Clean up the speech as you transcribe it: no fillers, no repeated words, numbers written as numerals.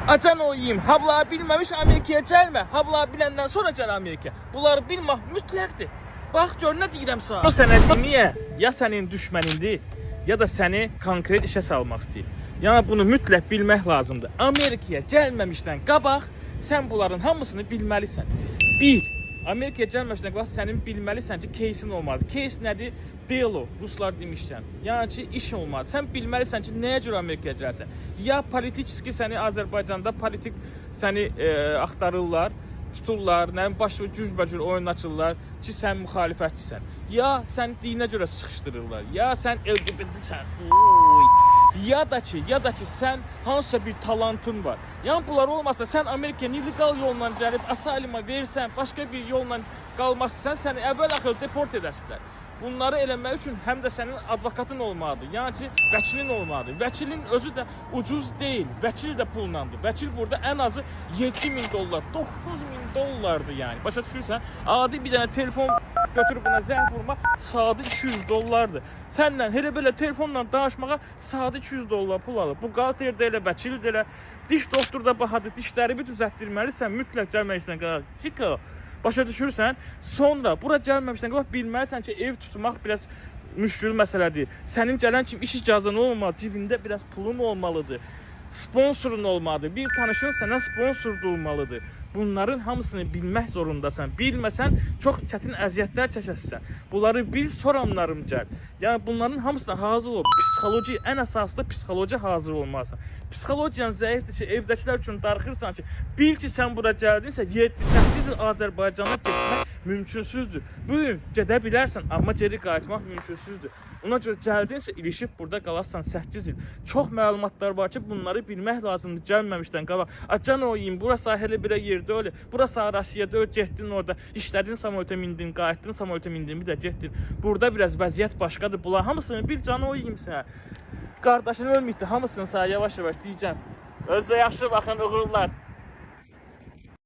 Acan oyayım. Habla bilmemiş Amerika'ya gelme. Habla bilenden sonra gel Amerika. Bunları bilmək mütləqdir. Bax gör nə deyirəm sana. O sənə niyə? Ya sənin düşmənindir, ya da səni konkret işə salmaq istəyir. Yəni bunu mütləq bilmək lazımdır. Amerikaya gəlməmişdən qabaq sən bunların hamısını bilməlisən. 1. Amerikaya gəlməmişdən qabaq sənin bilməlisən ki, case'in olmalıdır. Case nədir? Delo, ruslar demişkən. Yəni ki, iş olmalıdır. Sən bilməlisən ki, nəyə görə Amerikaya gəlsən? Ya politiki səni Azərbaycanda politik səni axtarırlar, tuturlar, başlı cürbəcür oyun açırlar ki, sən müxalifətçisən. Ya sən dinə görə sıxışdırırlar, ya sən LGBT-sən. Ya da ki sən hansısa bir talantın var. Yəni bunlar olmasa sən Amerikaya illegal yolla gəlib asalima verirsən, başqa bir yolla qalmazsan, səni əvvəl-axır deport edəsilər. Bunları eləmək üçün həm də sənin advokatın olmalıdır. Yəni ki, vəkilin olmalıdır. Vəkilin özü də ucuz deyil. Vəkil də pullandır. Vəkil burada ən azı $7.000, $9.000 yəni. Başa düşürsən? Adi bir dənə telefon götürüb buna zəng vurma sadə $200. Səndən elə belə telefonla danışmağa sadə $200 pul alır. Bu qalter də elə, vəkil də elə, diş doktor da bahadır. Dişləri bir düzəltdirməlisən, mütləq gəlməkdən qabaq. Chico. Başa düşürsən, sonra bura gəlməmişdən qabaq bilməlisən ki, ev tutmaq biraz müşkül məsələdir. Sənin gələn kimi iş icazən olmalı, cibində biraz pulun olmalıdır. Sponsorun olmalıdır. Bir tanışın sənə sponsor olmalıdır. Bunların hamısını bilmək zorundasan. Bilməsən çox çətin əziyyətlər çəkəsən. Bunları bil, soramlarım gəl. Yəni bunların hamısına hazır ol. Psixoloji, ən əsaslı psixoloji hazır olmalısan. Psixologiyan zəifdir ki, evdəkilər üçün darıxırsan ki, bil ki sən bura gəldinsə 7-8 il Azərbaycana getmək mümkünsüzdür. Bugün gedə bilərsən, amma geri qayıtmaq mümkünsüzdür. Ona görə gəldinsə ilişib burada qalarsan 8 il. Çox məlumatlar var ki, bunları bilmək lazımdır gəlməmişdən qabaq. Acan oyayım, burası elə bir yerdə öyle. Burası Rusiyada öyle, getdin orada, işlədin, samolyota mindin, qayıtdın, samolyota mindin, bir də getdin. Burada biraz vəziyyət başqadır. Bunlar hamısını bil, canı oyayım sənə. Qardaşın ölməyibdi, hamısını sənə yavaş-yavaş deyəcəm. Özünə yaxşı baxın, uğurlar.